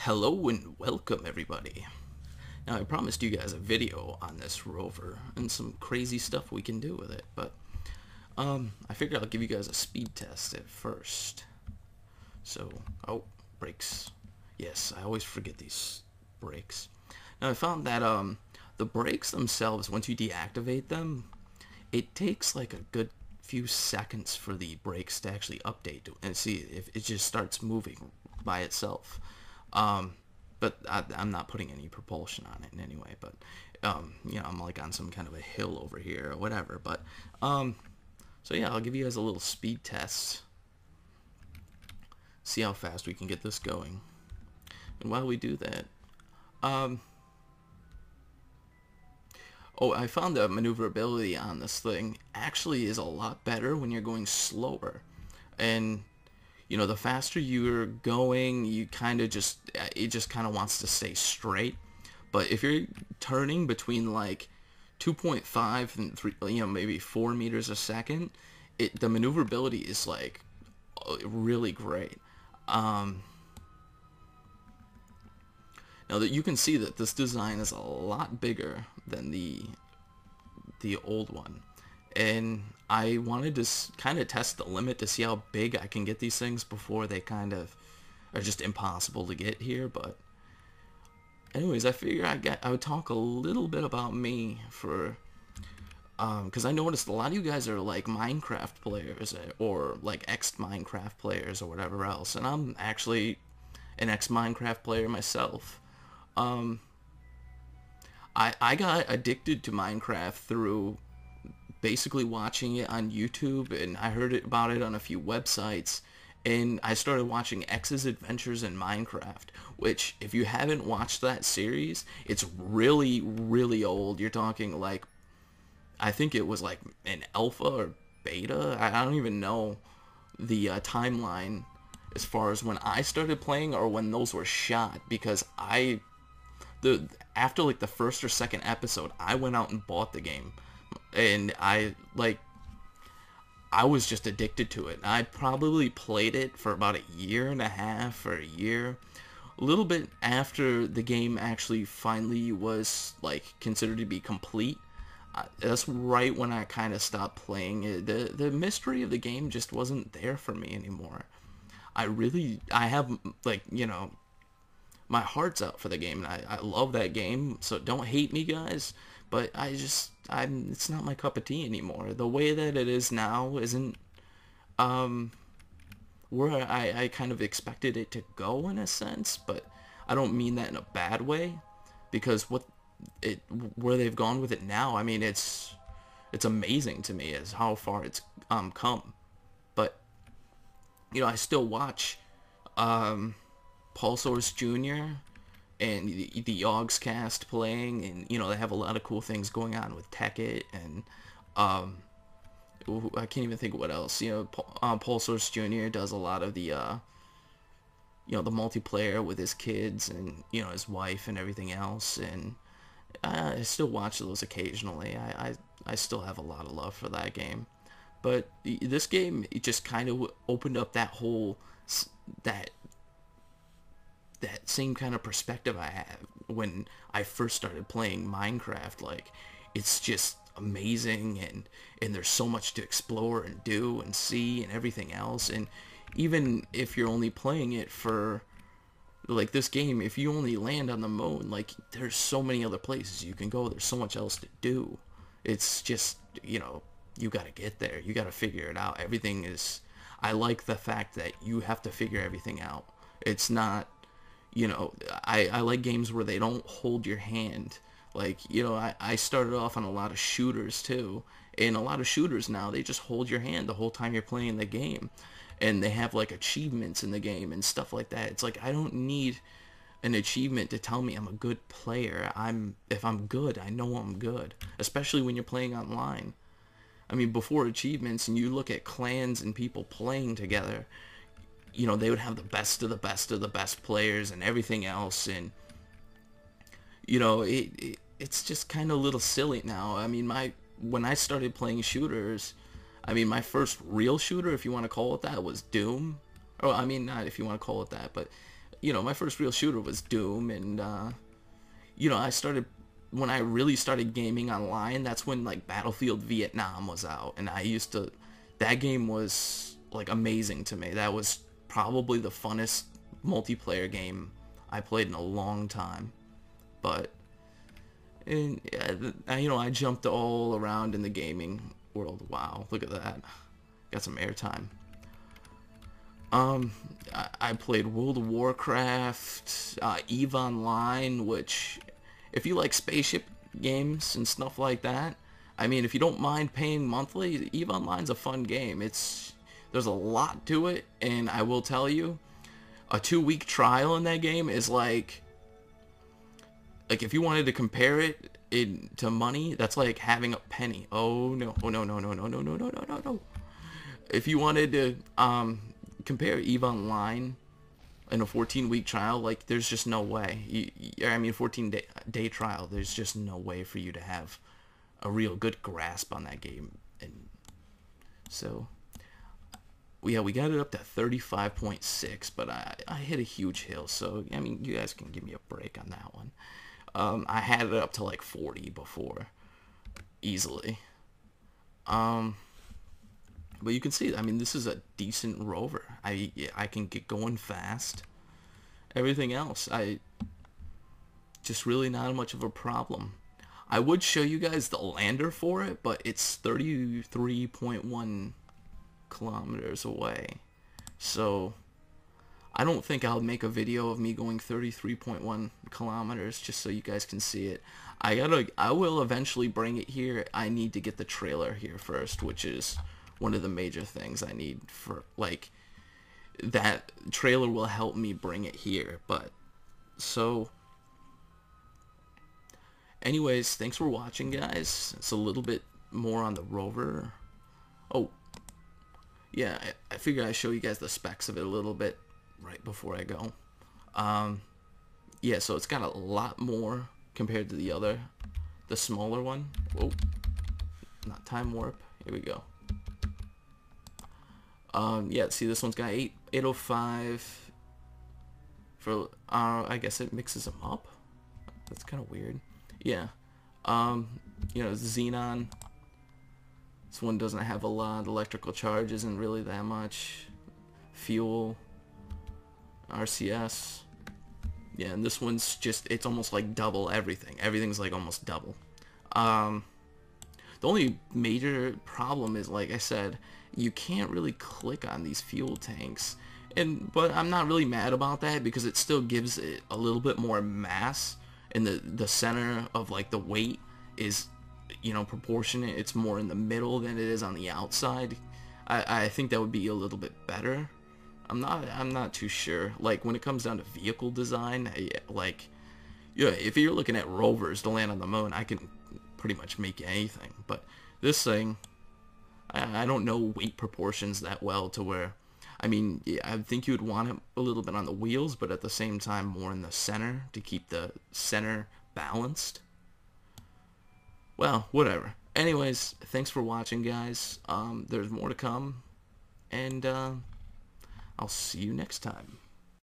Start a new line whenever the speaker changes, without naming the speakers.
Hello and welcome everybody. Now I promised you guys a video on this rover and some crazy stuff we can do with it, but I figured I'll give you guys a speed test at first. So, brakes. Yes, I always forget these brakes. Now I found that the brakes themselves, once you deactivate them, it takes like a good few seconds for the brakes to actually update and see if it just starts moving by itself. But I'm not putting any propulsion on it in any way, but I'm like on some kind of a hill over here or whatever, but so yeah, I'll give you guys a little speed test, see how fast we can get this going. And while we do that, I found the maneuverability on this thing actually is a lot better when you're going slower. And the faster you're going, you kind of it just kind of wants to stay straight. But if you're turning between like 2.5 and 3, maybe 4 meters a second, the maneuverability is like really great. Now that you can see that this design is a lot bigger than the old one, and I wanted to kind of test the limit to see how big I can get these things before they kind of are just impossible to get here. But anyways, I figure I would talk a little bit about me for because I noticed a lot of you guys are like Minecraft players or like ex-Minecraft players or whatever else, and I'm actually an ex-Minecraft player myself. I got addicted to Minecraft through basically watching it on YouTube, and I heard about it on a few websites, and I started watching X's Adventures in Minecraft, which, if you haven't watched that series, it's really, really old. You're talking like, I think it was like an alpha or beta. I don't even know the timeline as far as when I started playing or when those were shot, because after like the first or second episode, I went out and bought the game, and I was just addicted to it. I probably played it for about a year and a half or a year, a little bit after the game actually finally was like considered to be complete. That's right when I kind of stopped playing it. The mystery of the game just wasn't there for me anymore. I have like, my heart's out for the game, and I love that game, so don't hate me, guys, but it's not my cup of tea anymore. The way that it is now isn't where I kind of expected it to go, in a sense, but I don't mean that in a bad way, because where they've gone with it now, I mean, it's amazing to me as how far it's come. But I still watch Paul Source Jr. and the Yogscast playing, and they have a lot of cool things going on with Tekkit, and I can't even think of what else. Paul Source Jr. does a lot of the the multiplayer with his kids and his wife and everything else, and I still watch those occasionally. I still have a lot of love for that game, but this game, it just kind of opened up that whole that same kind of perspective I had when I first started playing Minecraft. Like, it's just amazing, and there's so much to explore and do and see and everything else. And even if you're only playing it for like this game, if you only land on the moon, like, there's so many other places you can go. There's so much else to do. It's just, you gotta get there. You gotta figure it out. Everything is, I like the fact that you have to figure everything out. It's not, I like games where they don't hold your hand. Like, I started off on a lot of shooters too, and a lot of shooters now, they just hold your hand the whole time you're playing the game, and they have like achievements in the game and stuff like that. It's like, I don't need an achievement to tell me I'm a good player. If I'm good, I know I'm good, especially when you're playing online. I mean, before achievements, and you look at clans and people playing together, they would have the best of the best of the best players and everything else, and it's just kind of a little silly now. I mean, when I started playing shooters, I mean, my first real shooter, if you want to call it that, was Doom. Or, I mean, not if you want to call it that, but you know, my first real shooter was Doom, and you know, when I really started gaming online, that's when like Battlefield Vietnam was out, and that game was like amazing to me. That was probably the funnest multiplayer game I played in a long time. But and you know, I jumped all around in the gaming world. Wow, look at that. Got some airtime. I played World of Warcraft, EVE Online, which, if you like spaceship games and stuff like that, I mean, if you don't mind paying monthly, EVE Online's a fun game. There's a lot to it, and I will tell you, a 2-week trial in that game is like if you wanted to compare it to money, that's like having a penny. Oh no! Oh no! No! No! No! No! No! No! No! No! No! If you wanted to compare EVE Online in a 14-week trial, like, there's just no way. I mean, 14-day trial. There's just no way for you to have a real good grasp on that game. And so, yeah, we got it up to 35.6, but I hit a huge hill. So, I mean, you guys can give me a break on that one. I had it up to like 40 before, easily. But you can see, I mean, this is a decent rover. I can get going fast. Everything else, just really not much of a problem. I would show you guys the lander for it, but it's 33.1 kilometers away. So I don't think I'll make a video of me going 33.1 kilometers just so you guys can see it. I will eventually bring it here. I need to get the trailer here first, which is one of the major things I need for, like, that trailer will help me bring it here. But so anyways, thanks for watching, guys. It's a little bit more on the rover. Oh yeah, I figured I'd show you guys the specs of it a little bit right before I go. Yeah, so it's got a lot more compared to the smaller one. Whoa, not time warp. Here we go. Yeah, see, this one's got 805 for, I guess it mixes them up. That's kind of weird. Yeah. You know, Xenon. This one doesn't have a lot. Electrical charge isn't really that much. Fuel. RCS. Yeah, and this one's just, it's almost like double everything. Everything's like almost double. The only major problem is, like I said, you can't really click on these fuel tanks. But I'm not really mad about that, because it still gives it a little bit more mass, and the center of, like, the weight is, you know, proportionate. It's more in the middle than it is on the outside. I think that would be a little bit better. I'm not too sure. Like, when it comes down to vehicle design, like, yeah, if you're looking at rovers to land on the moon, I can pretty much make anything. But this thing, I don't know weight proportions that well to where, I mean, yeah, I think you would want it a little bit on the wheels, but at the same time more in the center to keep the center balanced. Well, whatever. Anyways, thanks for watching, guys. There's more to come, and I'll see you next time.